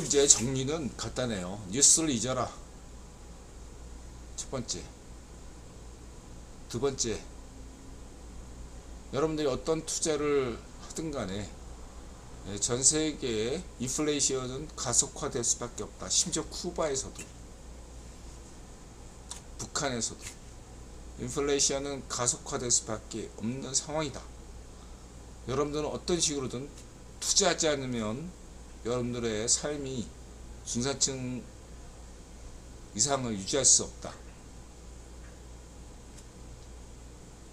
이제 정리는 간단해요. 뉴스를 잊어라. 첫 번째. 두 번째. 여러분들이 어떤 투자를 하든 간에 전 세계의 인플레이션은 가속화될 수밖에 없다. 심지어 쿠바에서도, 북한에서도 인플레이션은 가속화될 수밖에 없는 상황이다. 여러분들은 어떤 식으로든 투자하지 않으면 여러분들의 삶이 중산층 이상을 유지할 수 없다.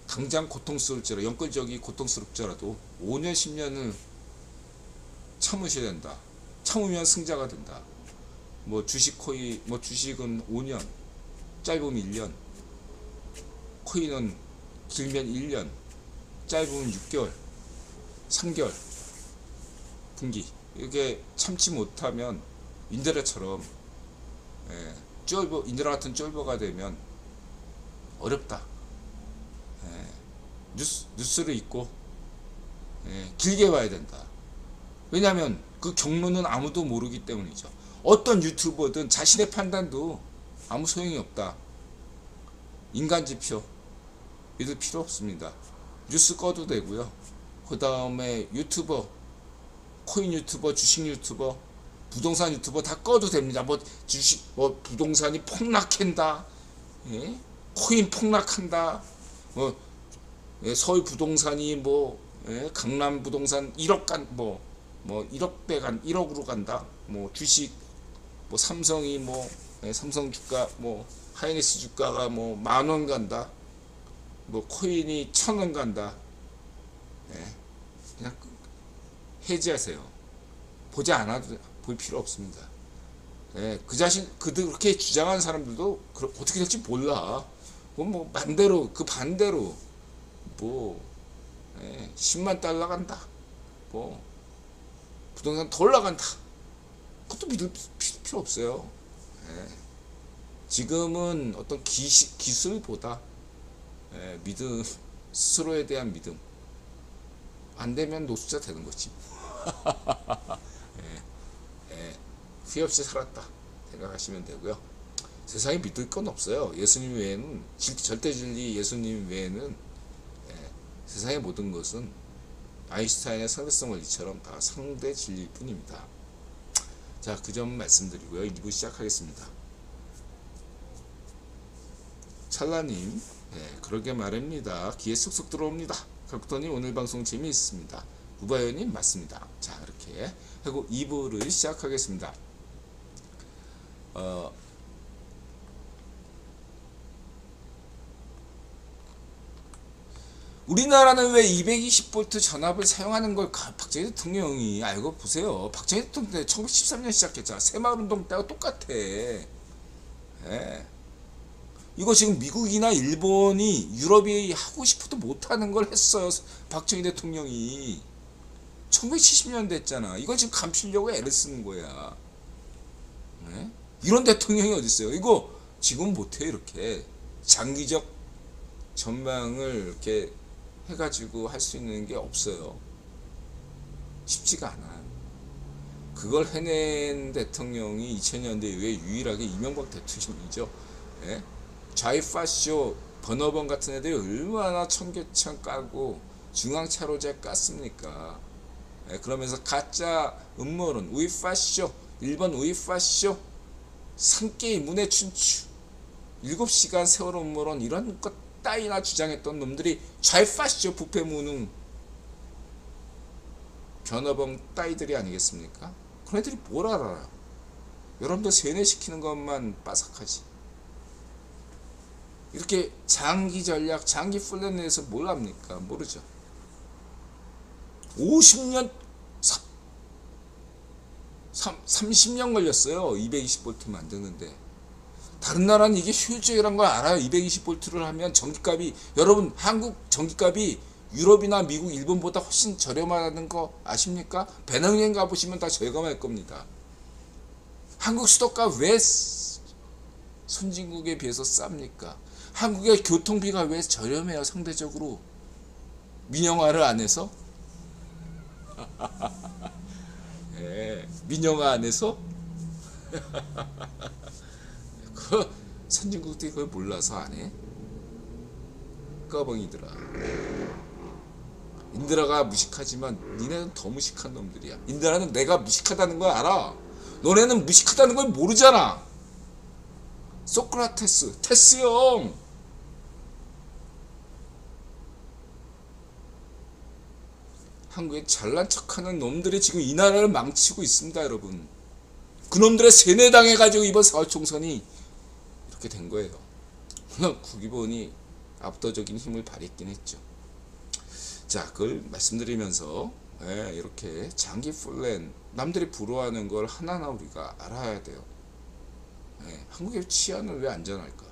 당장 고통스러울지라도, 영끌적이 고통스럽더라도 5년 10년을 참으셔야 된다. 참으면 승자가 된다. 뭐 주식은 5년, 짧으면 1년, 코인은 길면 1년, 짧으면 6개월, 3개월, 분기. 이게 참지 못하면 인드라처럼 인드라 같은 쫄보가 되면 어렵다. 뉴스를 읽고 길게 봐야 된다. 왜냐하면 그 경로는 아무도 모르기 때문이죠. 어떤 유튜버든 자신의 판단도 아무 소용이 없다. 인간지표 믿을 필요 없습니다. 뉴스 꺼도 되고요. 그 다음에 유튜버, 코인 유튜버, 주식 유튜버, 부동산 유튜버 다 꺼도 됩니다. 뭐 주식, 뭐 부동산이 폭락한다, 코인 폭락한다, 뭐 서울 부동산이 뭐 강남 부동산 1억 뭐 1억 배 1억으로 간다. 뭐 주식, 뭐 삼성이 삼성 주가 하이닉스 주가가 10,000원 간다. 뭐 코인이 1,000원 간다. 그냥 해지하세요. 보지 않아도 볼 필요 없습니다. 그렇게 주장하는 사람들도 어떻게 될지 몰라. 뭐 반대로 10만 달러 간다. 부동산 더 올라간다. 그것도 믿을 필요 없어요. 지금은 어떤 기술보다 믿음, 스스로에 대한 믿음. 안 되면 노숙자 되는 거지. 후회 없이 살았다 생각하시면 되고요. 세상에 믿을 건 없어요. 예수님 외에는, 절대 진리 예수님 외에는 세상의 모든 것은 아인슈타인의 상대성 원리처럼 다 상대 진리일 뿐입니다. 자, 그 점 말씀드리고요. 2부 시작하겠습니다. 찰나님, 그러게 말입니다. 귀에 쏙쏙 들어옵니다. 각도님, 오늘 방송 재미있습니다. 우바연님, 맞습니다. 자, 이렇게 하고 2부를 시작하겠습니다. 우리나라는 왜 220V 전압을 사용하는 걸 박정희 대통령이 알고 보세요. 박정희 대통령 1913년 시작했잖아. 새마을운동 때와 똑같아. 이거 지금 미국이나 일본이, 유럽이 하고 싶어도 못하는 걸 했어요. 박정희 대통령이 1970년대 했잖아. 이걸 지금 감추려고 애를 쓰는 거야. 이런 대통령이 어딨어요. 이거 지금 못해. 이렇게 장기적 전망을 이렇게 해가지고 할 수 있는 게 없어요. 쉽지가 않아. 그걸 해낸 대통령이 2000년대 이후에 유일하게 이명박 대통령이죠. 좌이파쇼 번호번 같은 애들이 얼마나 청계천 까고 중앙차로제 깠습니까? 그러면서 가짜 음모론, 우이파쇼, 일본 우이파쇼, 산케이 문해 춘추, 7시간 세월 음모론, 이런 것 따위나 주장했던 놈들이 좌이파쇼 부패 무능 변호범 따위들이 아니겠습니까? 그런 애들이 뭘 알아요? 여러분들 세뇌시키는 것만 빠삭하지. 이렇게 장기 전략, 장기 플랜 내에서 뭘 합니까? 모르죠. 50년, 30년 걸렸어요. 220V 만드는데. 다른 나라는 이게 효율적이라는 걸 알아요. 220V를 하면 전기값이, 여러분 한국 전기값이 유럽이나 미국, 일본보다 훨씬 저렴하다는 거 아십니까? 배낭여행 가보시면 다 절감할 겁니다. 한국 수도값 왜 선진국에 비해서 쌉니까? 한국의 교통비가 왜 저렴해요? 상대적으로. 민영화를 안 해서? 민영화 안 해서? 그 선진국들이 그걸 몰라서 안 해? 꺼벙이들아. 인드라가 무식하지만 니네는 더 무식한 놈들이야. 인드라는 내가 무식하다는 걸 알아. 너네는 무식하다는 걸 모르잖아. 소크라테스, 테스 형. 한국에 잘난 척하는 놈들이 지금 이 나라를 망치고 있습니다, 여러분. 그놈들의 세뇌당해가지고 이번 4월 총선이 이렇게 된 거예요. 물론 국기본이 압도적인 힘을 발휘했긴 했죠. 자, 그걸 말씀드리면서 이렇게 장기 플랜, 남들이 부러워하는 걸 하나하나 우리가 알아야 돼요. 한국의 치안은 왜 안전할까?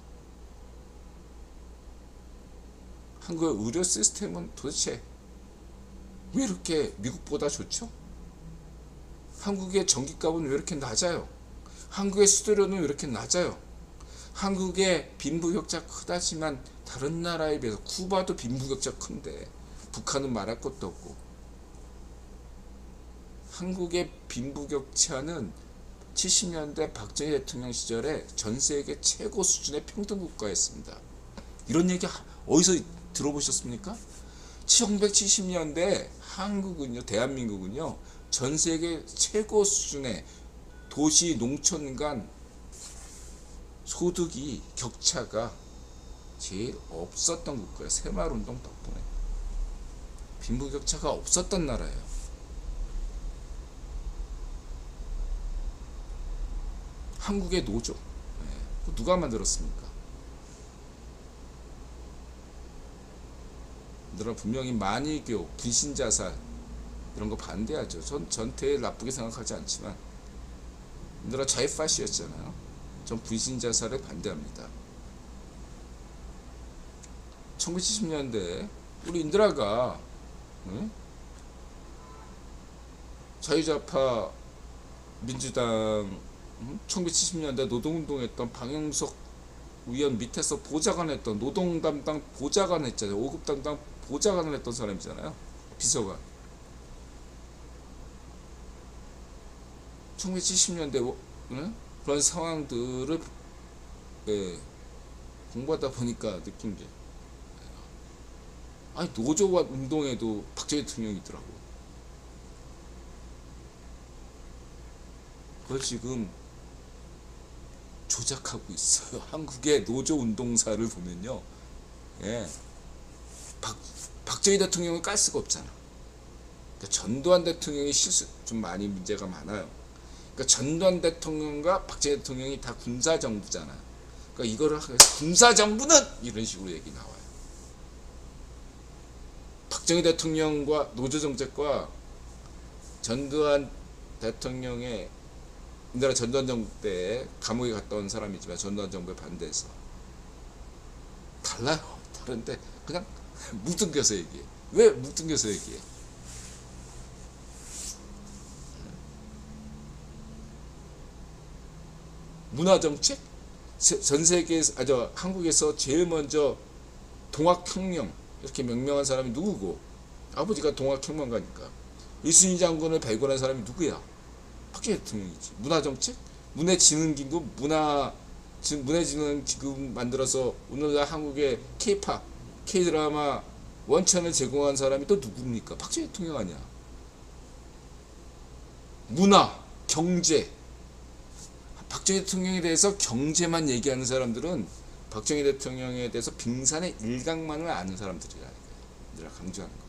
한국의 의료 시스템은 도대체 왜 이렇게 미국보다 좋죠? 한국의 전기값은 왜 이렇게 낮아요? 한국의 수도료는 왜 이렇게 낮아요? 한국의 빈부격차 크다지만 다른 나라에 비해서 쿠바도 빈부격차 큰데 북한은 말할 것도 없고, 한국의 빈부격차는 70년대 박정희 대통령 시절에 전 세계 최고 수준의 평등국가였습니다. 이런 얘기 어디서 들어보셨습니까? 1970년대 한국은요, 대한민국은요, 전 세계 최고 수준의 도시 농촌 간 소득이 격차가 제일 없었던 국가예요. 새마을운동 덕분에 빈부격차가 없었던 나라예요. 한국의 노조, 누가 만들었습니까? 얘들아, 분명히 만이교, 분신자살 이런 거 반대하죠. 전 전태일 나쁘게 생각하지 않지만, 얘들아 좌익파시였잖아요. 전 분신자살에 반대합니다. 1970년대 우리 인드라가 자유좌파 민주당 1970년대 노동운동했던 방영석 위원 밑에서 보좌관 했던 노동 담당 보좌관 했잖아요. 5급 담당 보좌관을 했던 사람이잖아요. 비서관. 1970년대 그런 상황들을 공부하다 보니까 느낀 게, 아니 노조와 운동에도 박정희 대통령이 있더라고. 그걸 지금 조작하고 있어요. 한국의 노조 운동사를 보면요, 박정희 대통령을 깔 수가 없잖아. 그러니까 전두환 대통령이 실수 좀 많이 문제가 많아요. 그러니까 전두환 대통령과 박정희 대통령이 다 군사정부잖아. 그러니까 이거를 군사정부는 이런 식으로 얘기 나와요. 박정희 대통령과 노조정책과 전두환 대통령의, 인드라 전두환 정부 때 감옥에 갔다 온 사람이지만 전두환 정부에 반대해서 달라요. 다른데 그냥 뭉뚱겨서 얘기해. 왜 뭉뚱겨서 얘기해? 문화정책? 전 세계에서, 한국에서 제일 먼저 동학혁명 이렇게 명명한 사람이 누구고, 아버지가 동학혁명가니까 이순신 장군을 발굴한 사람이 누구야? 박정희 대통령이지. 문화정책? 문해진흥기금, 문해진흥기금 만들어서 오늘날 한국의 K-팝, K-드라마 원천을 제공한 사람이 또 누굽니까? 박정희 대통령 아니야. 문화, 경제. 박정희 대통령에 대해서 경제만 얘기하는 사람들은 박정희 대통령에 대해서 빙산의 일각만을 아는 사람들이라. 내가 강조하는 거.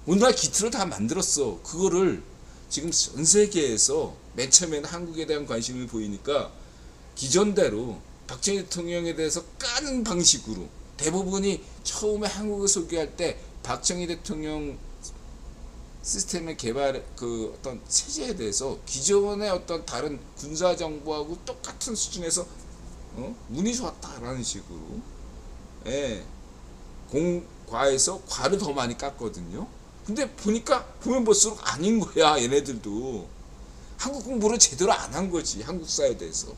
오늘날 기틀을 다 만들었어. 그거를 지금 전 세계에서 맨 처음에는 한국에 대한 관심을 보이니까 기존대로 박정희 대통령에 대해서 까는 방식으로, 대부분이 처음에 한국을 소개할 때 박정희 대통령 시스템의 개발, 그 어떤 체제에 대해서 기존의 어떤 다른 군사 정부하고 똑같은 수준에서 운이 좋았다라는 식으로, 공과에서 과를 더 많이 깠거든요. 근데 보면 볼수록 아닌 거야. 얘네들도 한국 공부를 제대로 안 한 거지. 한국사에 대해서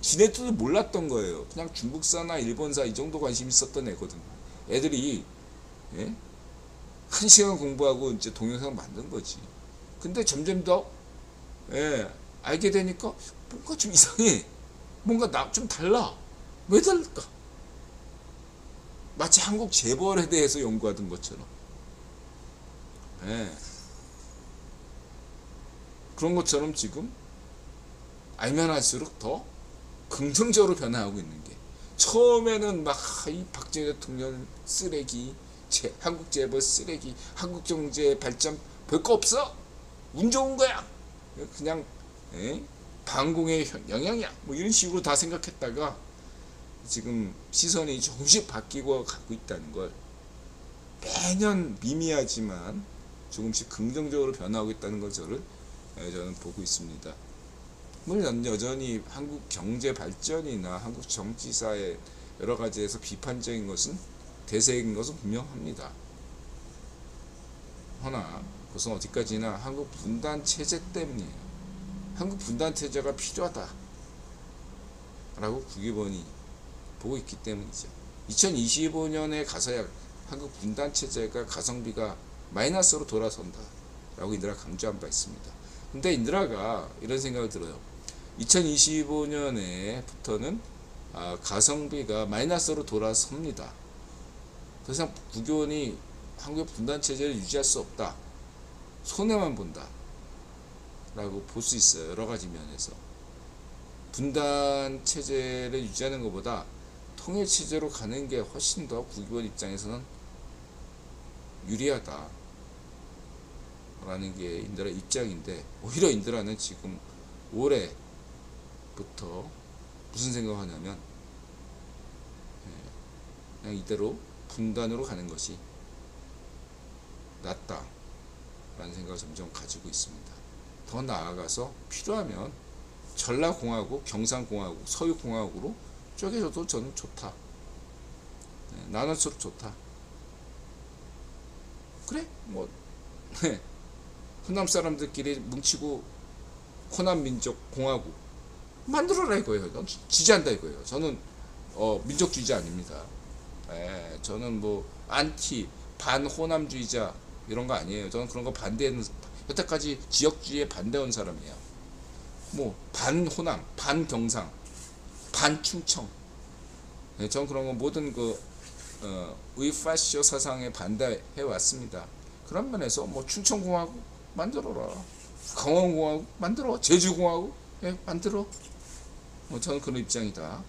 지네들도 몰랐던 거예요. 그냥 중국사나 일본사 이 정도 관심 있었던 애거든. 애들이 1시간 공부하고 이제 동영상 만든 거지. 근데 점점 더 알게 되니까 뭔가 좀 이상해. 뭔가 좀 달라. 왜 다를까? 마치 한국 재벌에 대해서 연구하던 것처럼. 예. 그런 것처럼 지금 알면 할수록 더 긍정적으로 변화하고 있는 게, 처음에는 막 이 박정희 대통령 쓰레기, 한국 재벌 쓰레기, 한국 경제 발전 별거 없어, 운 좋은 거야, 그냥 반공의 영향이야, 뭐 이런 식으로 다 생각했다가 지금 시선이 조금씩 바뀌고 가고 있다는 걸 매년 미미하지만 조금씩 긍정적으로 변화하고 있다는 걸 저는 보고 있습니다. 물론 여전히 한국 경제 발전이나 한국 정치사의 여러 가지에서 비판적인 것은, 대세인 것은 분명합니다. 허나 그것은 어디까지나 한국 분단 체제 때문이에요. 한국 분단 체제가 필요하다 라고 국익원이 보고 있기 때문이죠. 2025년에 가서야 한국 분단 체제가 가성비가 마이너스로 돌아선다 라고 인드라가 강조한 바 있습니다. 근데 인드라가 이런 생각을 들어요. 2025년에부터는 가성비가 마이너스로 돌아섭니다. 더 이상 국익원이 한국의 분단 체제를 유지할 수 없다, 손해만 본다 라고 볼 수 있어요. 여러 가지 면에서 분단 체제를 유지하는 것보다 통일 체제로 가는 게 훨씬 더 국익원 입장에서는 유리하다 라는 게 인드라 입장인데, 오히려 인드라는 지금 올해부터 무슨 생각을 하냐면 그냥 이대로 분단으로 가는 것이 낫다 라는 생각을 점점 가지고 있습니다. 더 나아가서 필요하면 전라공화국, 경상공화국, 서유공화국으로 쪼개져도 저는 좋다. 나눌수록 좋다. 그래? 뭐 호남 사람들끼리 뭉치고 호남민족공화국 만들어라 이거예요. 지지한다 이거예요. 저는 민족주의자 아닙니다. 저는 뭐 안티 반호남주의자 이런 거 아니에요. 저는 그런 거 반대하는, 여태까지 지역주의에 반대한 사람이에요. 뭐 반호남, 반경상, 반충청. 저는 그런 거 모든 의파시오 사상에 반대해 왔습니다. 그런 면에서 뭐 충청공화국 만들어라, 강원공화국 만들어, 제주공화국 만들어. 저는 그런 입장이다.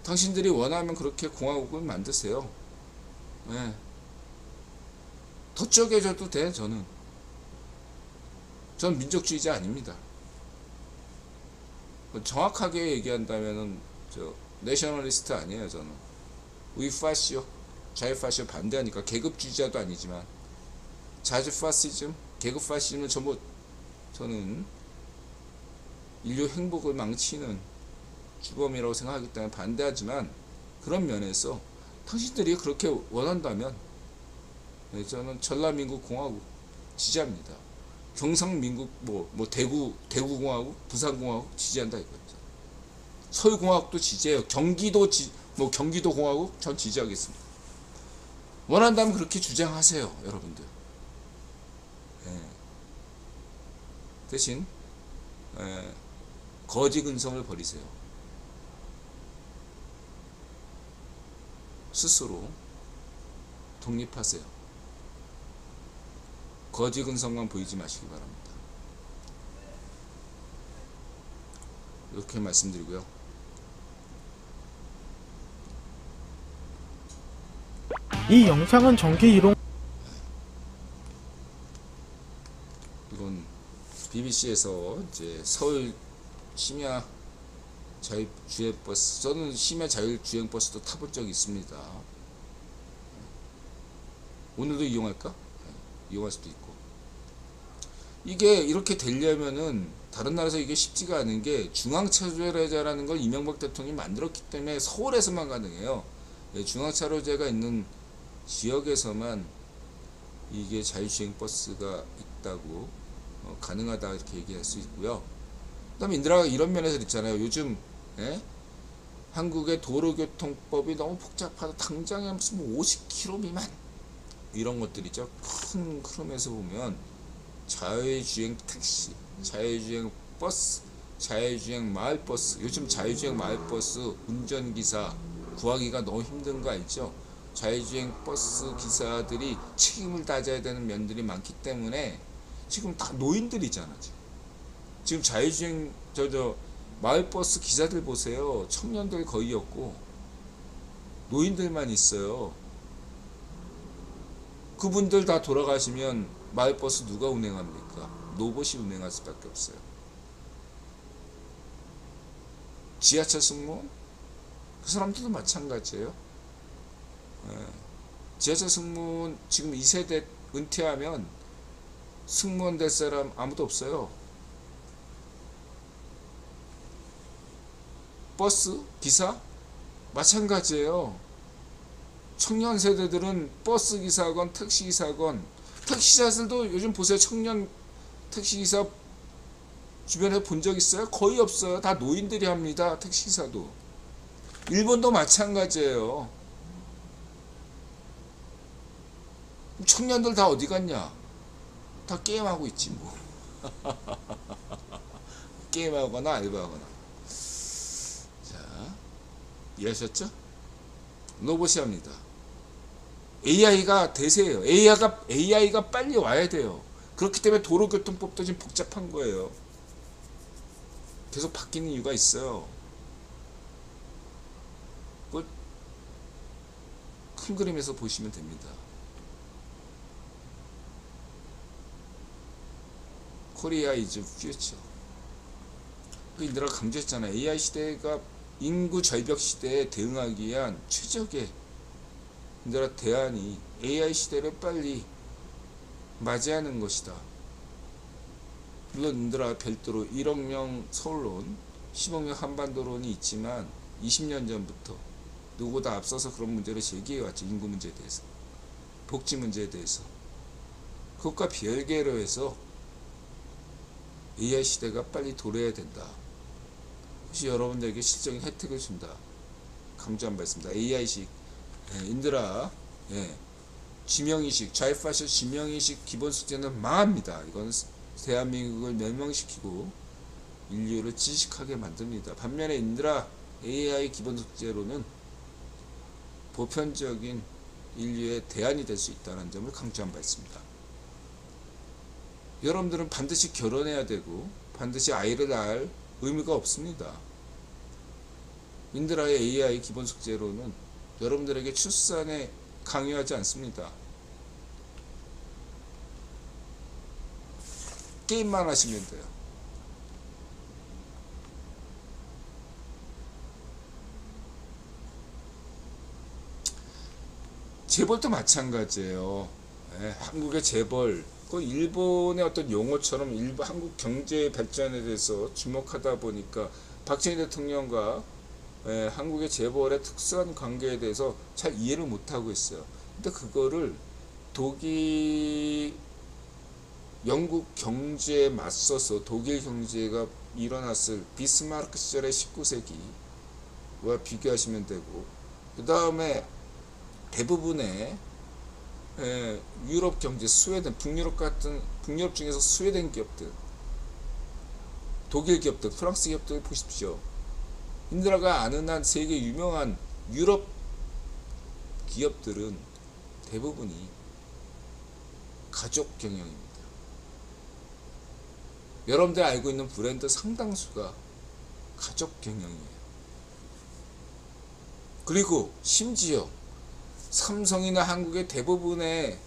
당신들이 원하면 그렇게 공화국을 만드세요. 더 쪼개져도 돼. 저는 민족주의자 아닙니다. 정확하게 얘기한다면은 내셔널리스트 아니에요. 저는 위파시오, 자유파시오 반대하니까, 계급주의자도 아니지만 자주파시즘, 계급파시즘은 전부 저는 인류 행복을 망치는 주범이라고 생각하기 때문에 반대하지만, 그런 면에서 당신들이 그렇게 원한다면 저는 전라민국공화국 지지합니다. 경상민국 뭐 대구공화국, 부산공화국 지지한다 이거죠. 서울공화국도 지지해요. 경기도공화국 전 지지하겠습니다. 원한다면 그렇게 주장하세요, 여러분들. 대신 거지 근성을 버리세요. 스스로 독립하세요. 거지 근성만 보이지 마시기 바랍니다. 이렇게 말씀드리고요. 이 영상은 전기 이론 이건 BBC에서 이제 서울 심야 자율주행버스, 저는 심야 자율주행버스도 타본 적이 있습니다. 오늘도 이용할까? 이용할 수도 있고. 이게 이렇게 되려면은 다른 나라에서 이게 쉽지가 않은 게, 중앙차로제라는 걸 이명박 대통령이 만들었기 때문에 서울에서만 가능해요. 중앙차로제가 있는 지역에서만 이게 자율주행버스가 있다고 가능하다 이렇게 얘기할 수 있고요. 그 다음에 인드라가 이런 면에서 있잖아요. 요즘 한국의 도로교통법이 너무 복잡하다, 당장에 무슨 50km 미만 이런 것들이죠. 큰 흐름에서 보면 자율주행 택시, 자율주행 버스, 자율주행 마을버스, 요즘 자율주행 마을버스 운전기사 구하기가 너무 힘든 거 알죠? 자율주행 버스 기사들이 책임을 다져야 되는 면들이 많기 때문에 지금 다 노인들이잖아. 지금 자율주행 마을버스 기사들 보세요. 청년들 거의 없고 노인들만 있어요. 그분들 다 돌아가시면 마을버스 누가 운행합니까? 로봇이 운행할 수밖에 없어요. 지하철 승무원? 그 사람들도 마찬가지예요. 지하철 승무원 지금 2세대 은퇴하면 승무원 될 사람 아무도 없어요. 버스 기사 마찬가지예요. 청년 세대들은 버스 기사건 택시 기사건, 택시기사들도 요즘 보세요. 청년 택시기사 주변에 본 적 있어요? 거의 없어요. 다 노인들이 합니다. 택시기사도. 일본도 마찬가지예요. 청년들 다 어디 갔냐? 다 게임하고 있지 뭐. 게임하거나 알바하거나. 자, 이해하셨죠? 로봇이 합니다. AI가 대세예요. AI가 빨리 와야 돼요. 그렇기 때문에 도로교통법도 지금 복잡한 거예요. 계속 바뀌는 이유가 있어요. 큰 그림에서 보시면 됩니다. 코리아 이즈 퓨처. 인들아 강조했잖아요. AI 시대가 인구 절벽 시대에 대응하기 위한 최적의 인들아 대안이 AI 시대를 빨리 맞이하는 것이다. 물론 인들아 별도로 1억 명 서울론, 10억 명 한반도론이 있지만 20년 전부터 누구보다 앞서서 그런 문제를 제기해왔죠. 인구 문제에 대해서, 복지 문제에 대해서. 그것과 별개로 해서 AI 시대가 빨리 도래해야 된다. 혹시 여러분들에게 실적인 혜택을 준다. 강조한 바 있습니다. AI식 인들아 지명의식, 좌익파쇼 지명의식 기본 숙제는 망합니다. 이건 대한민국을 멸망시키고 인류를 지식하게 만듭니다. 반면에 인들아 AI 기본 숙제로는 보편적인 인류의 대안이 될 수 있다는 점을 강조한 바 있습니다. 여러분들은 반드시 결혼해야 되고 반드시 아이를 낳을 의무가 없습니다. 인드라의 AI 기본 숙제로는 여러분들에게 출산에 강요하지 않습니다. 게임만 하시면 돼요. 재벌도 마찬가지예요. 한국의 재벌, 그 일본의 어떤 용어처럼 한국 경제 발전에 대해서 주목하다 보니까 박정희 대통령과 한국의 재벌의 특수한 관계에 대해서 잘 이해를 못하고 있어요. 근데 그거를 영국 경제에 맞서서 독일 경제가 일어났을 비스마르크 시절의 19세기와 비교하시면 되고, 그 다음에 대부분의 유럽 경제, 스웨덴, 북유럽 중에서 스웨덴 기업들, 독일 기업들, 프랑스 기업들 보십시오. 인드라가 아는 한 세계 유명한 유럽 기업들은 대부분이 가족 경영입니다. 여러분들 알고 있는 브랜드 상당수가 가족 경영이에요. 그리고 심지어 삼성이나 한국의 대부분의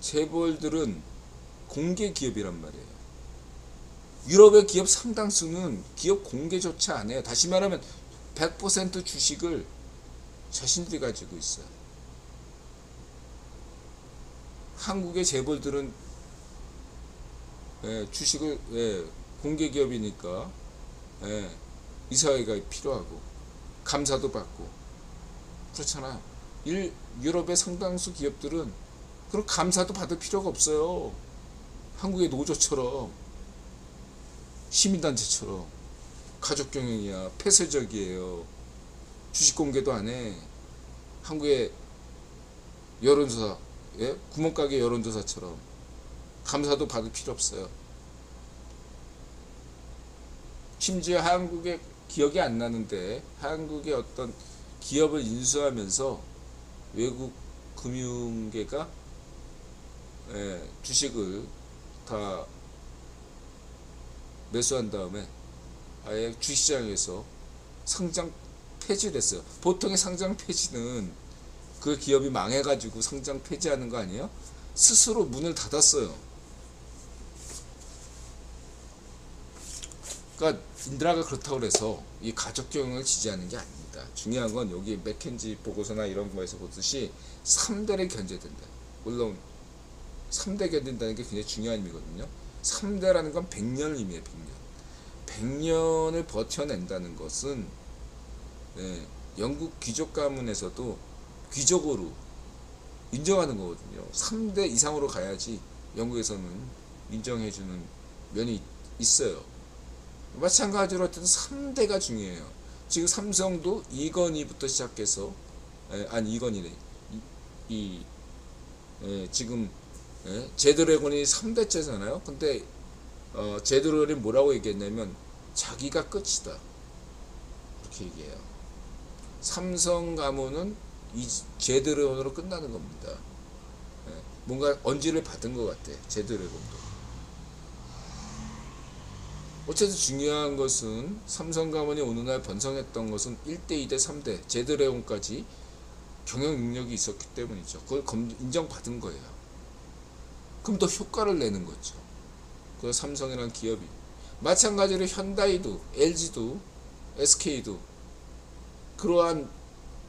재벌들은 공개 기업이란 말이에요. 유럽의 기업 상당수는 기업 공개조차 안 해요. 다시 말하면 100% 주식을 자신들이 가지고 있어요. 한국의 재벌들은 주식을 공개 기업이니까 이사회가 필요하고 감사도 받고 그렇잖아요. 유럽의 상당수 기업들은 그런 감사도 받을 필요가 없어요. 한국의 노조처럼, 시민단체처럼 가족경영이야. 폐쇄적이에요. 주식 공개도 안 해. 한국의 여론조사, 구멍가게 여론조사처럼 감사도 받을 필요 없어요. 심지어 한국의 기억이 안 나는데 한국의 어떤 기업을 인수하면서 외국 금융계가 주식을 다 매수한 다음에 아예 주시장에서 상장 폐지를 했어요. 보통의 상장 폐지는 그 기업이 망해가지고 상장 폐지하는 거 아니에요? 스스로 문을 닫았어요. 그러니까 인드라가 그렇다고 해서 이 가족 경영을 지지하는 게 아닙니다. 중요한 건 여기 맥켄지 보고서나 이런 거에서 보듯이 3대를 견제된다. 물론 3대 견딘다는 게 굉장히 중요한 의미거든요. 3대라는 건 100년을 의미해요. 100년. 100년을 버텨낸다는 것은 영국 귀족 가문에서도 귀족으로 인정하는 거거든요. 3대 이상으로 가야지 영국에서는 인정해주는 면이 있어요. 마찬가지로 어쨌든 3대가 중요해요. 지금 삼성도 이건희부터 시작해서 이건희네. 지금 제드래곤이 3대째잖아요. 근데 제드래곤이 뭐라고 얘기했냐면 자기가 끝이다. 그렇게 얘기해요. 삼성 가문은 이 제드래곤으로 끝나는 겁니다. 뭔가 언지를 받은 것 같아. 제드래곤도. 어쨌든 중요한 것은 삼성 가문이 어느 날 번성했던 것은 1대, 2대, 3대, 제드래곤까지 경영 능력이 있었기 때문이죠. 그걸 인정받은 거예요. 그럼 더 효과를 내는 거죠. 그 삼성이라는 기업이. 마찬가지로 현다이도, LG도, SK도 그러한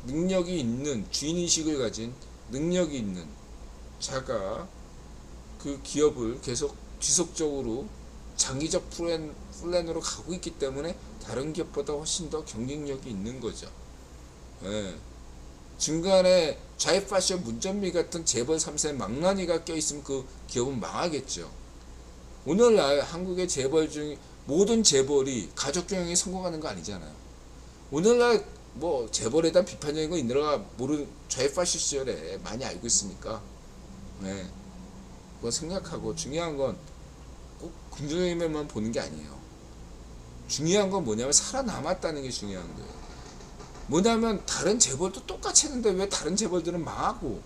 능력이 있는, 주인의식을 가진 능력이 있는 자가 그 기업을 계속 지속적으로 장기적 플랜으로 가고 있기 때문에 다른 기업보다 훨씬 더 경쟁력이 있는 거죠. 중간에 좌익파쇼 문전미 같은 재벌 3세 망나니가 껴있으면 그 기업은 망하겠죠. 오늘날 한국의 재벌 중 모든 재벌이 가족 경영에 성공하는 거 아니잖아요. 오늘날 뭐 재벌에 대한 비판적인 거 인드라가 모르는 좌익파쇼 시절에 많이 알고 있으니까 그거 생각하고 중요한 건 꼭 긍정적인 면만 보는 게 아니에요. 중요한 건 뭐냐면 살아남았다는 게 중요한 거예요. 뭐냐면 다른 재벌도 똑같이 했는데 왜 다른 재벌들은 망하고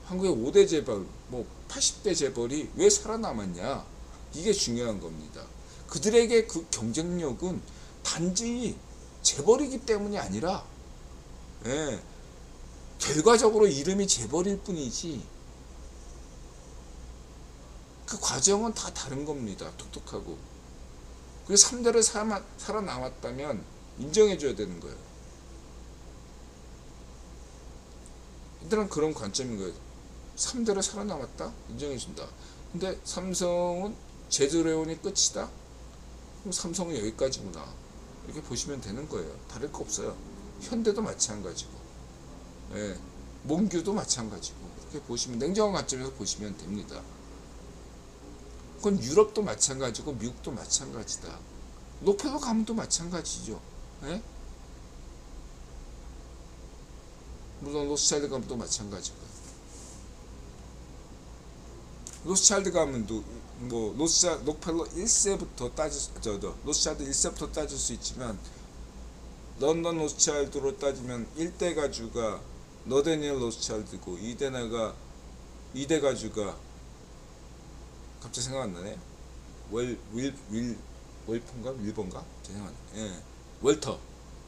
한국의 5대 재벌, 뭐 80대 재벌이 왜 살아남았냐, 이게 중요한 겁니다. 그들에게 그 경쟁력은 단지 재벌이기 때문이 아니라 결과적으로 이름이 재벌일 뿐이지 그 과정은 다 다른 겁니다. 똑똑하고. 그래서 3대를 살아남았다면 인정해줘야 되는 거예요. 일단은 그런 관점인 거예요. 3대를 살아남았다? 인정해준다. 근데 삼성은 제드래곤이 끝이다? 그럼 삼성은 여기까지구나. 이렇게 보시면 되는 거예요. 다를 거 없어요. 현대도 마찬가지고, 몽규도 마찬가지고, 이렇게 보시면, 냉정한 관점에서 보시면 됩니다. 그건 유럽도 마찬가지고 미국도 마찬가지다. 록펠러 가문도 마찬가지죠. 물론 로스차일드 가문도 마찬가지고. 로스차일드 가문도 뭐 록펠러 1세부터 로스차일드 1세부터 따질 수 있지만 런던 로스차일드로 따지면 1대 가주가 너데니엘 로스차일드고 2대 가주가 갑자기 생각 안 나네. 월폰가? 윌번가? 생각 안 나네. 월터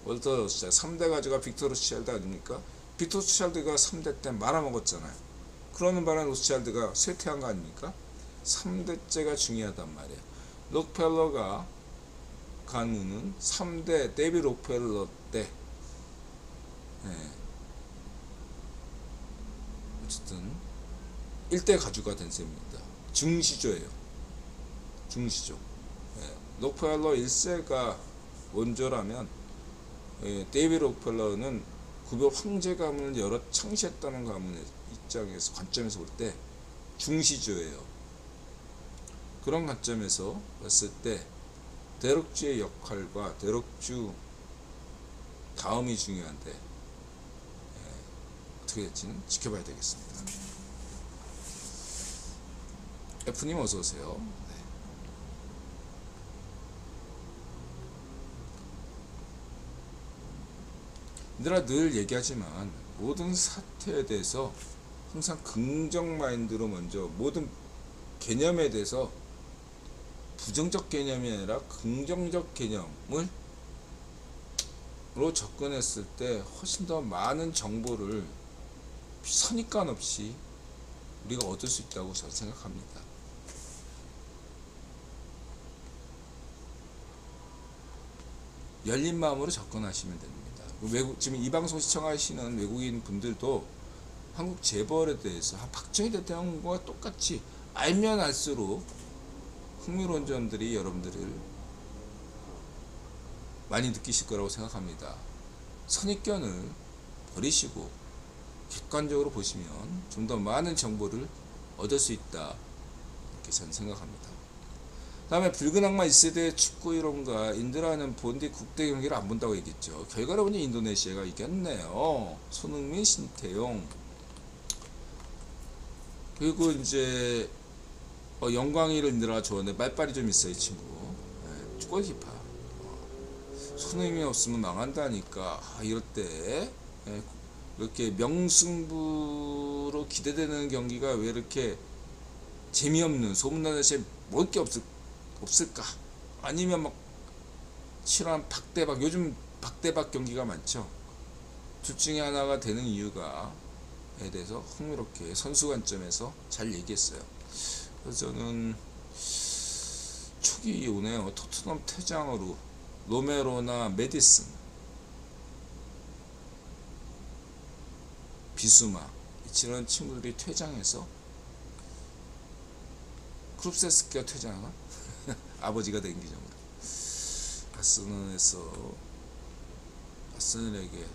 로스차일드. 3대 가주가 빅터 로스차일드 아닙니까? 빅터 로스차일드가 3대 때 말아먹었잖아요. 그러는 바람에 로스차일드가 쇠퇴한 거 아닙니까? 3대째가 중요하단 말이에요. 록펠러가 가문은 3대 데이비드 록펠러 때 어쨌든 1대 가주가 된 셈입니다. 중시조예요. 중시조. 록펠러 1세가 원조라면 데이비드 록펠러는 구별 황제 가문을 여러 창시했다는 가문의 입장에서 관점에서 볼 때 중시조예요. 그런 관점에서 봤을 때 대록주의 역할과 대록주 다음이 중요한데 어떻게 될지는 지켜봐야 되겠습니다. F님 어서오세요. 내가 늘 얘기하지만 모든 사태에 대해서 항상 긍정 마인드로 먼저 모든 개념에 대해서 부정적 개념이 아니라 긍정적 개념을 로 접근했을 때 훨씬 더 많은 정보를 선입관 없이 우리가 얻을 수 있다고 저는 생각합니다. 열린 마음으로 접근하시면 됩니다. 지금 이 방송 시청하시는 외국인 분들도 한국 재벌에 대해서 박정희 대통령과 똑같이 알면 알수록 흥미로운 점들이 여러분들을 많이 느끼실 거라고 생각합니다. 선입견을 버리시고 객관적으로 보시면 좀 더 많은 정보를 얻을 수 있다, 이렇게 저는 생각합니다. 다음에 붉은 악마 1세대 축구 이론가 인드라는 본디 국대 경기를 안 본다고 얘기했죠. 결과를 보니 인도네시아가 이겼네요. 손흥민, 신태용. 그리고 이제 영광이를 인드라가 좋아하는데 말빨이 좀 있어요, 이 친구. 골키퍼. 손흥민이 없으면 망한다니까. 이럴 때 이렇게 명승부로 기대되는 경기가 왜 이렇게 재미없는, 소문나듯이 먹을 게 없을까? 아니면 막 실한 박대박, 요즘 박대박 경기가 많죠. 둘 중에 하나가 되는 이유가에 대해서 흥미롭게 선수 관점에서 잘 얘기했어요. 그래서 저는 촉이 오네요. 토트넘 퇴장으로 로메로나 메디슨, 비수마 이런 친구들이 퇴장해서 크룹세스키가 퇴장한 아버지가 된 기정도. 아스널에게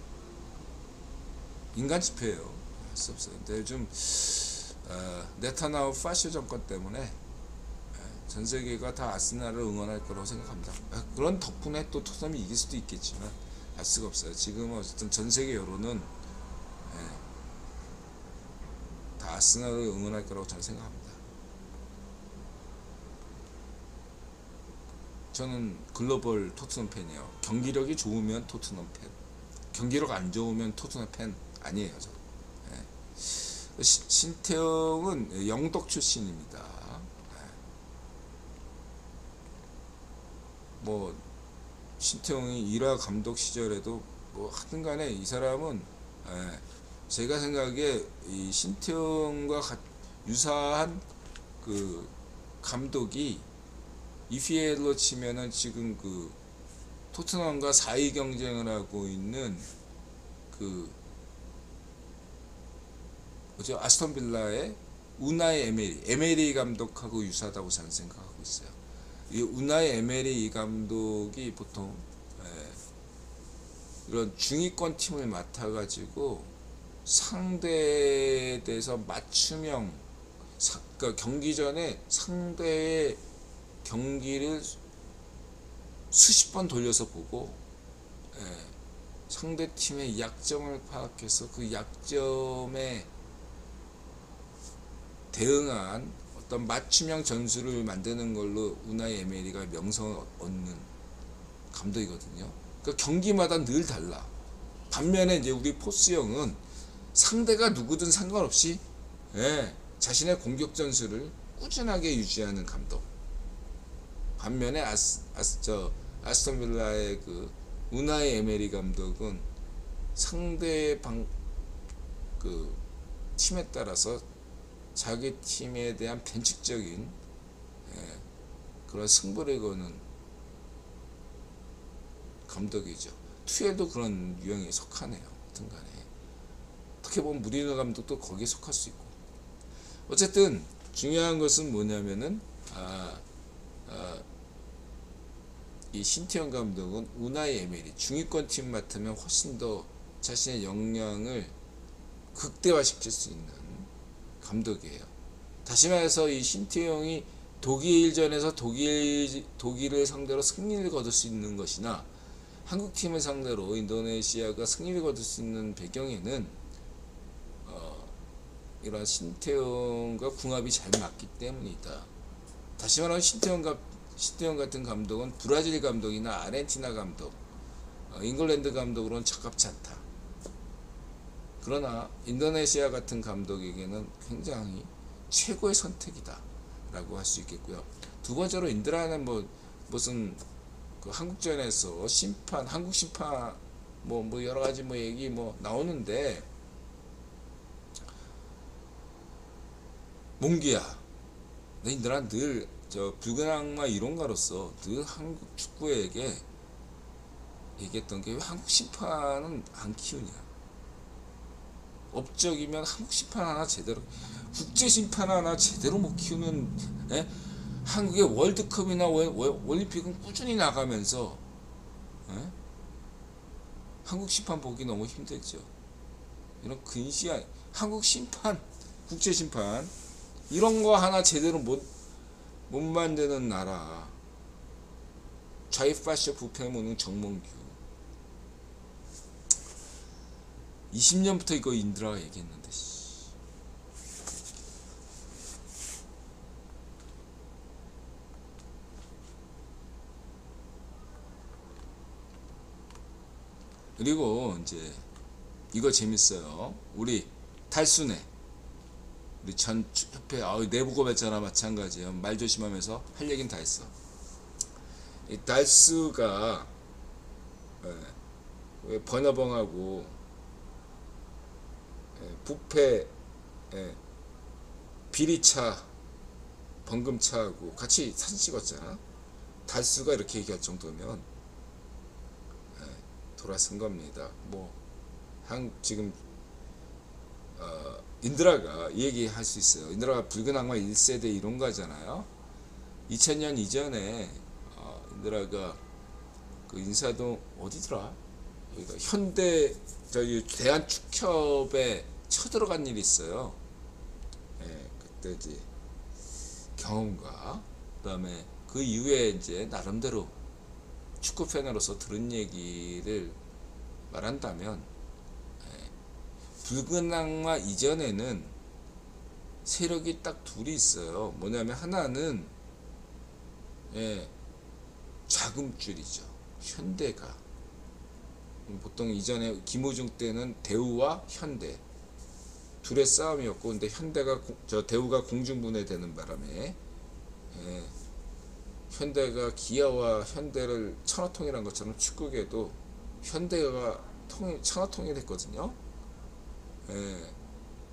인간 집회예요. 할 수 없어요. 근데 요즘 네타나후 파쇼 정권 때문에 전 세계가 다 아스날을 응원할 거라고 생각합니다. 그런 덕분에 또 토트넘이 이길 수도 있겠지만 알 수가 없어요. 지금은 어쨌든 전 세계 여론은 다 아스날을 응원할 거라고 저는 생각합니다. 저는 글로벌 토트넘 팬이에요. 경기력이 좋으면 토트넘 팬, 경기력 안 좋으면 토트넘 팬 아니에요. 저. 신태용은 영덕 출신입니다. 뭐 신태용이 일화 감독 시절에도 뭐 하든 간에 이 사람은 제가 생각에 이 신태용과 유사한 그 감독이 EPL로 치면은 지금 그 토트넘과 4위 경쟁을 하고 있는 그 뭐죠? 아스톤 빌라의 우나이 에메리 감독하고 유사하다고 저는 생각하고 있어요. 이 우나이 에메리 감독이 보통 이런 중위권 팀을 맡아가지고 상대에 대해서 맞춤형, 그러니까 경기 전에 상대의 경기를 수십 번 돌려서 보고 상대 팀의 약점을 파악해서 그 약점에 대응한 어떤 맞춤형 전술을 만드는 걸로 우나이 에메리가 명성을 얻는 감독이거든요. 그러니까 경기마다 늘 달라. 반면에 이제 우리 포스형은 상대가 누구든 상관없이 자신의 공격 전술을 꾸준하게 유지하는 감독. 반면에 아스톤 빌라의 그 우나이 에메리 감독은 상대의 그 팀에 따라서 자기 팀에 대한 변칙적인 그런 승부를 거는 감독이죠. 투엘도 그런 유형에 속하네요. 하여튼간에 어떻게 보면 무리뉴 감독도 거기에 속할 수 있고. 어쨌든 중요한 것은 뭐냐면은 이 신태용 감독은 우나이 에메리 중위권 팀 맡으면 훨씬 더 자신의 역량을 극대화시킬 수 있는 감독이에요. 다시 말해서 이 신태용이 독일전에서 독일을 상대로 승리를 거둘 수 있는 것이나 한국 팀을 상대로 인도네시아가 승리를 거둘 수 있는 배경에는 이런 신태용과 궁합이 잘 맞기 때문이다. 다시 말하면 신태용 같은 감독은 브라질 감독이나 아르헨티나 감독, 잉글랜드 감독으로는 적합치 않다. 그러나 인도네시아 같은 감독에게는 굉장히 최고의 선택이다 라고 할 수 있겠고요. 두 번째로 인드라는 무슨 그 한국전에서 심판, 한국 심판 뭐 여러 가지 얘기 나오는데, 몽기야, 인드라 늘 저 붉은 악마 이론가로서 늘 한국 축구에게 얘기했던 게, 왜 한국 심판은 안 키우냐? 업적이면 한국 심판 하나 제대로, 국제 심판 하나 제대로 못 키우면, 예? 한국의 월드컵이나 올림픽은 꾸준히 나가면서, 예? 한국 심판 보기 너무 힘들죠. 이런 근시한 한국 심판, 국제 심판 이런 거 하나 제대로 못 만드는 나라. 좌익파쇼 부패무능 정몽규. 20년부터 이거 인드라가 얘기했는데, 그리고 이제 이거 재밌어요. 우리 달순애, 우리 전 협회 내부 고발자나 마찬가지예요. 말 조심하면서 할 얘기는 다 했어. 이 달스가 왜 번화봉하고 부패 비리차 번금차하고 같이 사진 찍었잖아. 달스가 이렇게 얘기할 정도면 돌아선 겁니다. 지금 인드라가 이 얘기 할 수 있어요. 인드라가 붉은 악마 1세대 이론가잖아요. 2000년 이전에 인드라가 그 인사동 어디더라? 여기가 현대 저기 대한축협에 쳐들어간 일이 있어요. 그때 이제 경험과 그다음에 그 이후에 이제 나름대로 축구 팬으로서 들은 얘기를 말한다면, 붉은 악마 이전에는 세력이 딱 둘이 있어요. 뭐냐면 하나는 자금줄이죠. 현대가. 보통 이전에 김호중 때는 대우와 현대 둘의 싸움이었고, 근데 대우가 공중분해되는 바람에 현대가 기아와 현대를 천하통일한 것처럼 축구계도 현대가 천하통일했거든요.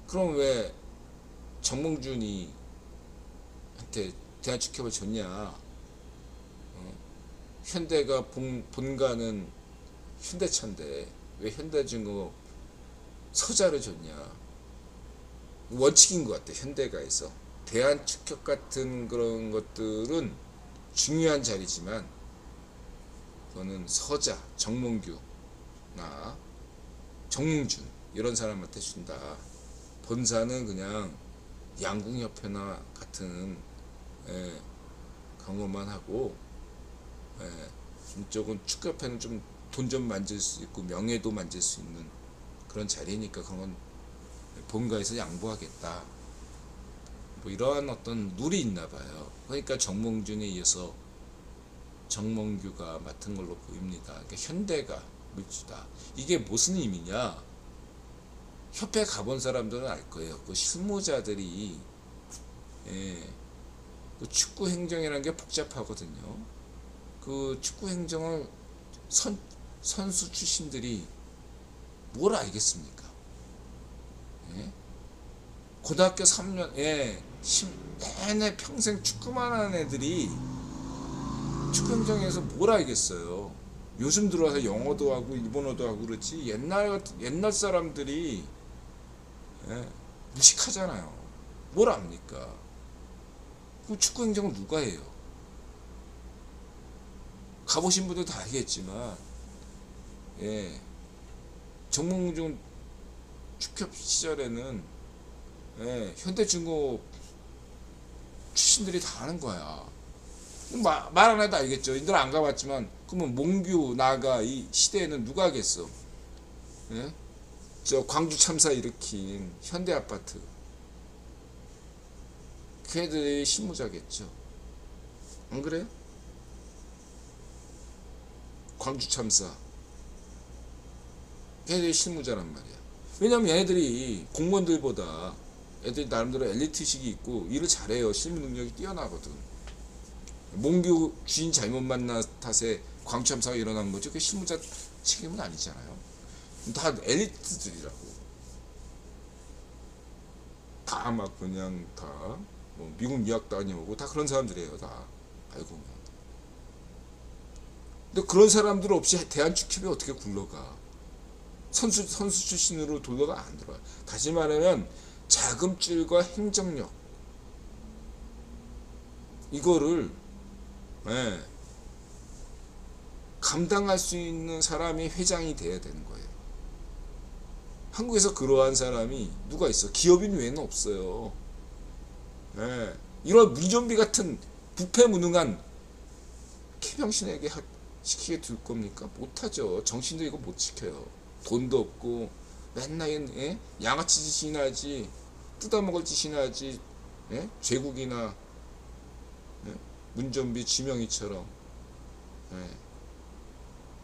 그럼 왜 정몽준이 한테 대한축협을 줬냐? 현대가 본가는 현대차인데 왜 현대중공업 서자를 줬냐? 원칙인 것 같아. 현대가에서 대한축협 같은 그런 것들은 중요한 자리지만, 그거는 서자, 정몽규나 정몽준 이런 사람한테 준다. 본사는 그냥 양궁협회나 같은 그런 것만 하고, 이쪽은 축구협회는 좀 돈 좀 만질 수 있고 명예도 만질 수 있는 그런 자리니까 그런 건 본가에서 양보하겠다. 이러한 어떤 룰이 있나 봐요. 그러니까 정몽준에 이어서 정몽규가 맡은 걸로 보입니다. 그러니까 현대가 물주다. 이게 무슨 의미냐? 협회 가본 사람들은 알 거예요. 그 실무자들이 그 축구 행정이라는 게 복잡하거든요. 그 축구 행정을 선수 출신들이 뭘 알겠습니까? 고등학교 3년 내내 평생 축구만 하는 애들이 축구 행정에서 뭘 알겠어요. 요즘 들어와서 영어도 하고 일본어도 하고 그렇지, 옛날 사람들이 무식하잖아요. 뭘 압니까? 그 축구 행정을 누가 해요? 가보신 분들 다 알겠지만, 정몽준 축협 시절에는 현대중공업 출신들이 다 하는 거야. 말 안 해도 알겠죠. 인들 안 가봤지만, 그러면 몽규, 나가 이 시대에는 누가 하겠어? 저 광주 참사 일으킨 현대아파트, 그 애들이 실무자겠죠. 안 그래요? 광주 참사, 걔들이 실무자란 말이야. 왜냐면 얘네들이 공무원들보다 애들이 나름대로 엘리트식이 있고 일을 잘해요. 실무 능력이 뛰어나거든. 몽규 주인 잘못 만난 탓에 광참사가 일어난 거죠. 그게 실무자 책임은 아니잖아요. 다 엘리트들이라고. 다 막 그냥 다 뭐 미국 유학 다녀오고 다 그런 사람들이에요. 다 알고 보면. 근데 그런 사람들 없이 대한축협이 어떻게 굴러가? 선수 출신으로 돌려가 안 들어요. 다시 말하면 자금줄과 행정력 이거를 감당할 수 있는 사람이 회장이 돼야 되는 거예요. 한국에서 그러한 사람이 누가 있어? 기업인 외에는 없어요. 이런 문전비 같은 부패무능한 캐병신에게 시키게 둘 겁니까? 못하죠. 정신도 이거 못 지켜요. 돈도 없고 맨날 양아치 짓이나 하지, 뜯어먹을 짓이나 하지, 죄국이나 문전비 지명이처럼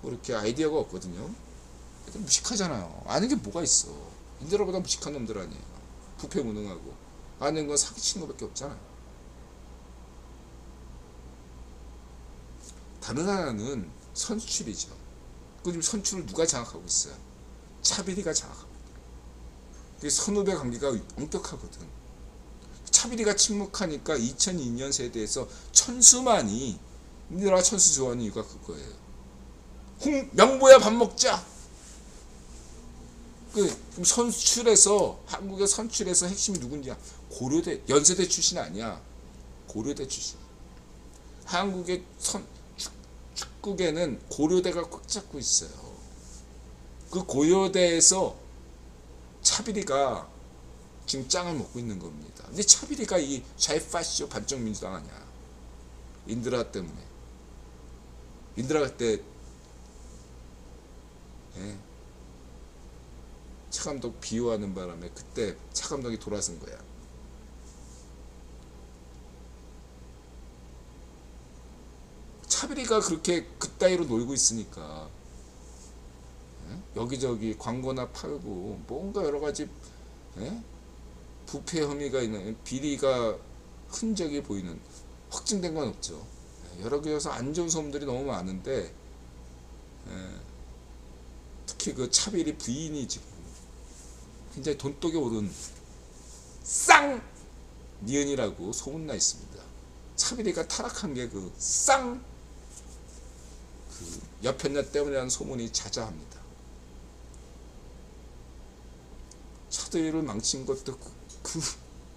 그렇게 아이디어가 없거든요. 무식하잖아요. 아는 게 뭐가 있어. 인들어보다 무식한 놈들 아니에요. 부패무능하고 아는 건 사기치는 것밖에 없잖아요. 다른 하나는 선출이죠. 그 지금 선출을 누가 장악하고 있어요? 차비리가 장악하고 있어요. 선후배 관계가 엄격하거든. 차비리가 침묵하니까 2002년 세대에서 천수만이 우리나라 천수 좋아하는 이유가 그거예요. 명보야 밥 먹자. 그럼 선출에서 한국의 선출에서 핵심이 누군지야? 고려대 연세대 출신 아니야. 고려대 출신. 한국의 축구계는 고려대가 꽉 잡고 있어요. 그 고려대에서 차비리가 지금 짱을 먹고 있는 겁니다. 근데 차비리가 이 좌파시오 반쪽민주당 아니야. 인드라 때문에. 인드라 그때 차감독 비호하는 바람에 그때 차감독이 돌아선 거야. 차비리가 그렇게 그따위로 놀고 있으니까 여기저기 광고나 팔고 뭔가 여러가지 부패 혐의가 있는 비리가 흔적이 보이는 확증된 건 없죠. 여러 개에서 안 좋은 소문들이 너무 많은데 특히 그 차비리 부인이 지금 굉장히 돈독에 오른 쌍니은이라고 소문나 있습니다. 차비리가 타락한 게 그 여편녀 때문이라는 소문이 자자합니다. 차도일을 망친 것도 그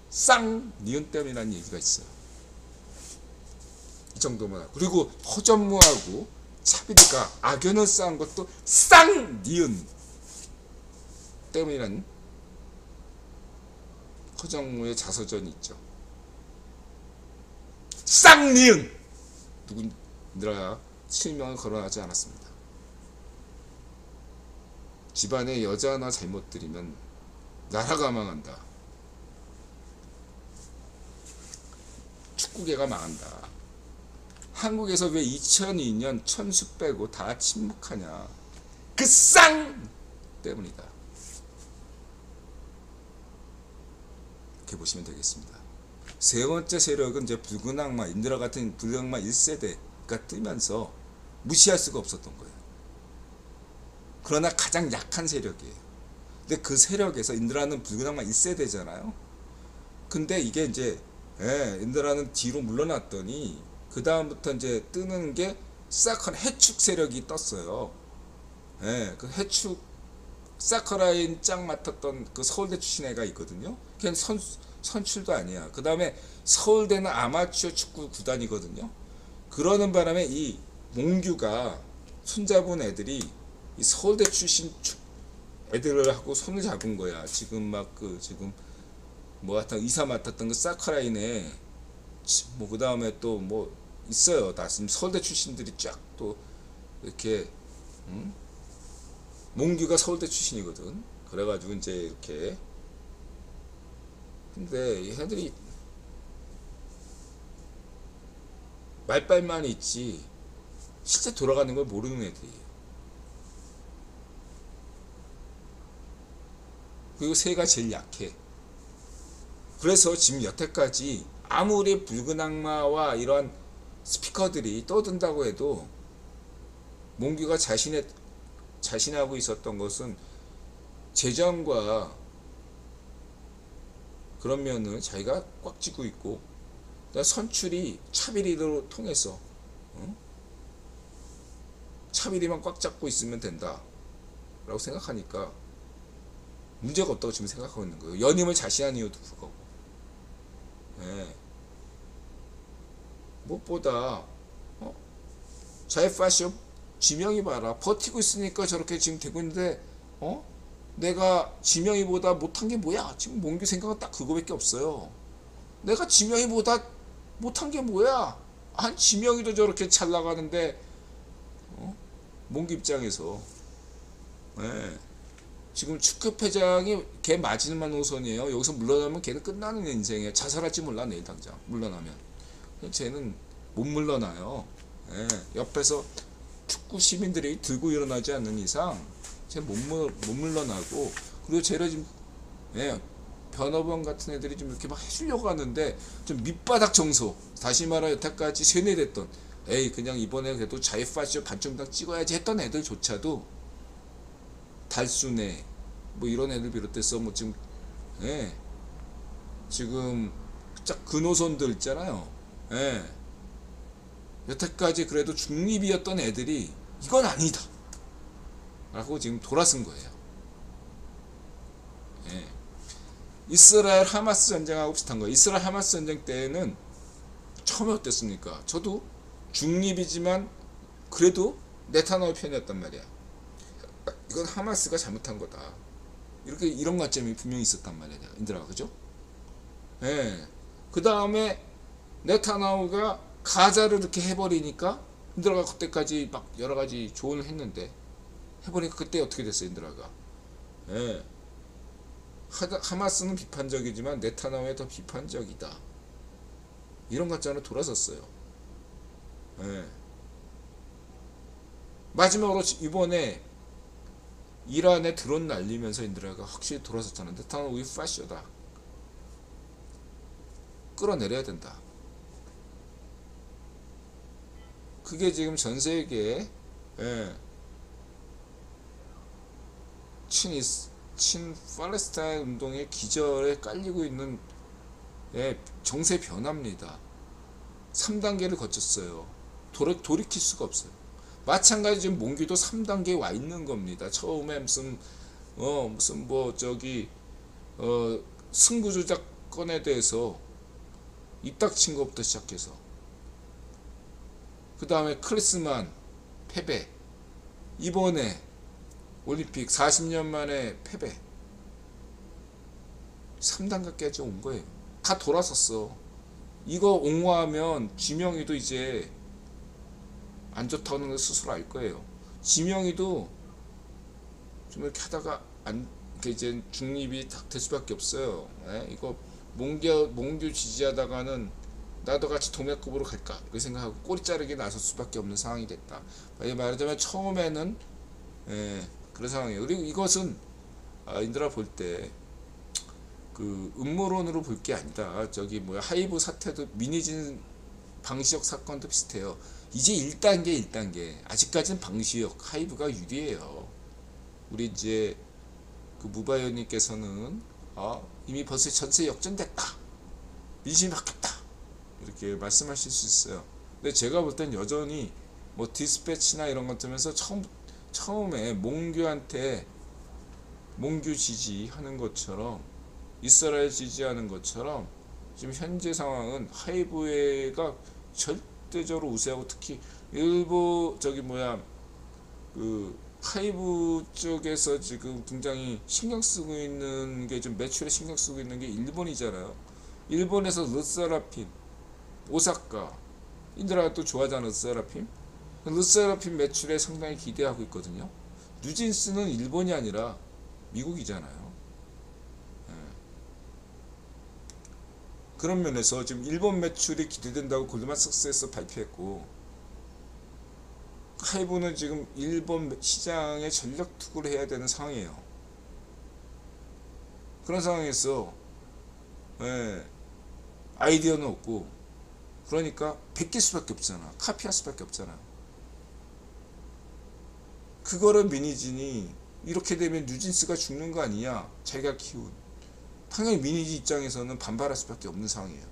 쌍니은 때문이라는 얘기가 있어요. 이 정도만. 그리고 허전무하고 차비리가 악연을 쌓은 것도 쌍니은 때문이라는 허정무의 자서전이 있죠. 쌍니은 누군들아 실명을 거론하지 않았습니다. 집안에 여자 하나 잘못 들이면 나라가 망한다. 축구계가 망한다. 한국에서 왜 2002년 천수 빼고 다 침묵하냐? 그 쌍 때문이다. 이렇게 보시면 되겠습니다. 세 번째 세력은 이제 붉은 악마, 인드라 같은 붉은 악마 1세대가 뜨면서 무시할 수가 없었던 거예요. 그러나 가장 약한 세력이에요. 근데 그 세력에서 인드라는 붉은 악마 1세대잖아요. 근데 이게 이제 인드라는 뒤로 물러났더니 그 다음부터 이제 뜨는 게 사커 해축 세력이 떴어요. 그 해축 사커라인 짱 맡았던 그 서울대 출신 애가 있거든요. 걔는 선출도 아니야. 그 다음에 서울대는 아마추어 축구 구단이거든요. 그러는 바람에 이 몽규가 손잡은 애들이 이 서울대 출신 애들을 하고 손을 잡은 거야. 지금 막 지금 뭐 하여튼 이사 맡았던 그 사커라인에 뭐 그 다음에 또 뭐 있어요. 다 지금 서울대 출신들이 쫙 또 이렇게 몽규가 서울대 출신이거든. 그래가지고 이제 이렇게 근데 얘네들이 말빨만 있지 실제 돌아가는 걸 모르는 애들이에요. 그리고 새가 제일 약해. 그래서 지금 여태까지 아무리 붉은 악마와 이런 스피커들이 떠든다고 해도 몽규가 자신하고 있었던 것은 재정과 그런 면은 자기가 꽉 쥐고 있고, 선출이 차비리로 통해서 차비리만 꽉 잡고 있으면 된다 라고 생각하니까 문제가 없다고 지금 생각하고 있는 거예요. 연임을 자시한 이유도 그거고. 예. 무엇보다 자이파쇼 지명이 봐라, 버티고 있으니까 저렇게 지금 되고 있는데 내가 지명이보다 못한 게 뭐야? 지금 몽규 생각은 딱 그거밖에 없어요. 내가 지명이보다 못한 게 뭐야? 한 지명이도 저렇게 잘 나가는데 몽규 입장에서 지금 축구회장이 걔 마지막 노선이에요. 여기서 물러나면 걔는 끝나는 인생이에요. 자살할지 몰라 내일 당장 물러나면. 쟤는 못 물러나요. 옆에서 축구 시민들이 들고 일어나지 않는 이상 쟤 못 물러나고, 그리고 쟤를 지금 변호범 같은 애들이 좀 이렇게 막 해주려고 하는데 좀 밑바닥 정서, 다시 말하 여태까지 세뇌됐던 그냥 이번에 그래도 자이파쇼 반점당 찍어야지 했던 애들조차도 달순애 뭐 이런 애들 비롯해서 뭐 지금 짝 근호선들 있잖아요. 여태까지 그래도 중립이었던 애들이 이건 아니다 라고 지금 돌아선 거예요. 이스라엘 하마스 전쟁하고 비슷한 거예요. 이스라엘 하마스 전쟁 때는 처음에 어땠습니까? 저도 중립이지만 그래도 네타냐후 편이었단 말이야. 이건 하마스가 잘못한 거다. 이런 관점이 분명히 있었단 말이야, 인들아, 그죠? 그 다음에 네타냐후가 가자를 이렇게 해버리니까 인드라가 그때까지 막 여러 가지 조언을 했는데 해보니까 그때 어떻게 됐어요, 인드라가? 하마스는 비판적이지만 네타냐후에 더 비판적이다. 이런 관점으로 돌아섰어요. 마지막으로 이번에 이란에 드론 날리면서 인드라가 확실히 돌아섰잖아요. 네타냐후 우리 파쇼다. 끌어내려야 된다. 그게 지금 전 세계에 친 팔레스타인 운동의 기절에 깔리고 있는 정세 변화입니다. 3단계를 거쳤어요. 돌이킬 수가 없어요. 마찬가지 지금 몽규도 3단계에 와 있는 겁니다. 처음에 무슨 승부조작건에 대해서 입 닥친 것부터 시작해서 그 다음에 크리스만 패배, 이번에 올림픽 40년 만에 패배, 3단계까지 온 거예요. 다 돌아섰어. 이거 옹호하면 지명이도 이제 안 좋다는 걸 스스로 알 거예요. 지명이도 좀 이렇게 하다가 이제 중립이 딱 될 수밖에 없어요. 이거 몽규 지지하다가는 나도 같이 동맥급으로 갈까 이렇게 생각하고 꼬리 자르기 나설 수밖에 없는 상황이 됐다. 말하자면 처음에는 그런 상황이에요. 그리고 이것은 인들아 볼 때 그 음모론으로 볼 게 아니다. 하이브 사태도 민희진 방시혁 사건도 비슷해요. 이제 1단계 아직까지는 방시혁 하이브가 유리해요. 우리 이제 그 무바이오님께서는 이미 벌써 전세 역전됐다, 민심이 바뀌었다 이렇게 말씀하실 수 있어요. 근데 제가 볼 땐 여전히 뭐 디스패치나 이런 것 들으면서 처음에 몽규 지지하는 것처럼, 이스라엘 지지하는 것처럼 지금 현재 상황은 하이브가 절대적으로 우세하고, 특히 일부 하이브 쪽에서 지금 굉장히 신경 쓰고 있는 게, 좀 매출에 신경 쓰고 있는 게 일본이잖아요. 일본에서 르세라핌, 오사카, 인드라가 또 좋아하잖아. 르세라핌 매출에 상당히 기대하고 있거든요. 뉴진스는 일본이 아니라 미국이잖아요. 그런 면에서 지금 일본 매출이 기대된다고 골드만삭스에서 발표했고, 하이브는 지금 일본 시장에 전력 투구를 해야 되는 상황이에요. 그런 상황에서 예, 아이디어는 없고 그러니까 베낄 수밖에 없잖아. 카피할 수밖에 없잖아. 그거를 미니진이 이렇게 되면 뉴진스가 죽는 거 아니냐, 자기가 키운. 당연히 미니진 입장에서는 반발할 수밖에 없는 상황이에요.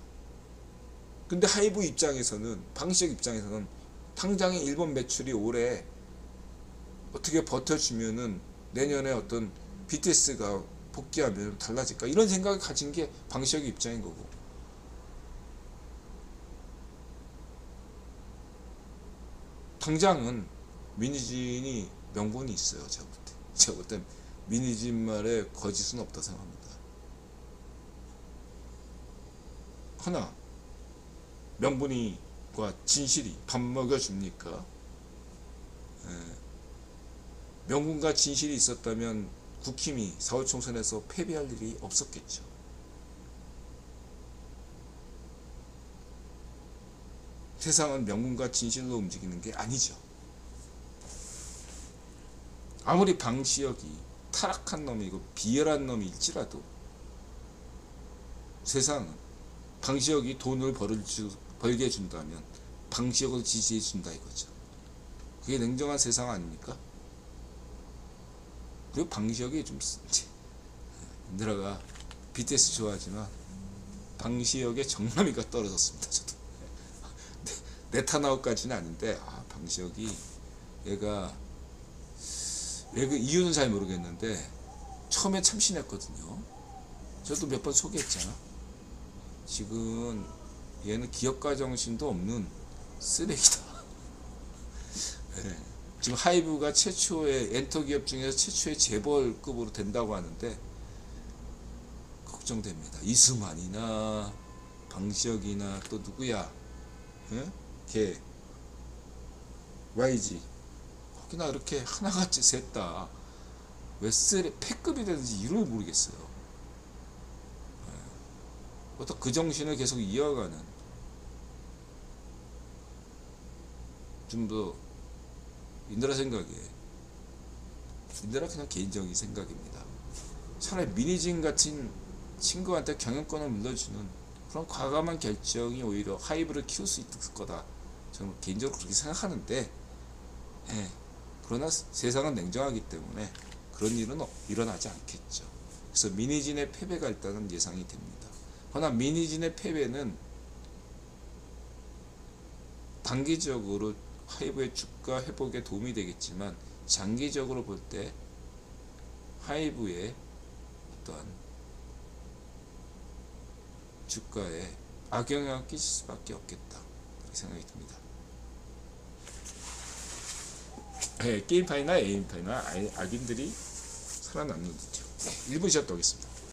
근데 하이브 입장에서는, 방시혁 입장에서는 당장의 일본 매출이 올해 어떻게 버텨주면은 내년에 어떤 BTS가 복귀하면 달라질까, 이런 생각을 가진 게 방시혁의 입장인 거고. 당장은 미니진이 명분이 있어요. 제가 볼 때 미니진 말에 거짓은 없다 생각합니다. 하나, 명분이과 진실이 밥 먹여줍니까? 명분과 진실이 있었다면 국힘이 4월 총선에서 패배할 일이 없었겠죠. 세상은 명분과 진실로 움직이는 게 아니죠. 아무리 방시혁이 타락한 놈이고 비열한 놈일지라도 세상은 방시혁이 돈을 벌게 해준다면 방시혁을 지지해준다 이거죠. 그게 냉정한 세상 아닙니까? 그리고 방시혁이 좀 인드라가 BTS 좋아하지만 방시혁의 정남이가 떨어졌습니다. 저도 네타나우까지는 아닌데, 방시혁이 얘가 왜 그 이유는 잘 모르겠는데 처음에 참신했거든요. 저도 몇 번 소개했잖아. 지금 얘는 기업가 정신도 없는 쓰레기다. 네. 지금 하이브가 최초의 엔터 기업 중에서 최초의 재벌급으로 된다고 하는데 걱정됩니다. 이수만이나 방시혁이나 또 누구야? 응? 걔 YG 거기나 이렇게 하나같이 셋다 왜 패급이 되는지 이유를 모르겠어요. 어떤 그 정신을 계속 이어가는, 좀 더 인드라 생각에, 인드라 그냥 개인적인 생각입니다. 차라리 미니진 같은 친구한테 경영권을 물려주는 그런 과감한 결정이 오히려 하이브를 키울 수 있을 거다, 저는 개인적으로 그렇게 생각하는데, 그러나 세상은 냉정하기 때문에 그런 일은 일어나지 않겠죠. 그래서 미니진의 패배가 일단은 예상이 됩니다. 그러나 미니진의 패배는 단기적으로 하이브의 주가 회복에 도움이 되겠지만 장기적으로 볼 때 하이브의 어떠한 주가에 악영향을 끼칠 수밖에 없겠다, 그렇게 생각이 듭니다. 게임파이나 에임파이나 악인들이 살아남는 듯요. 1분 쉬었다 오겠습니다.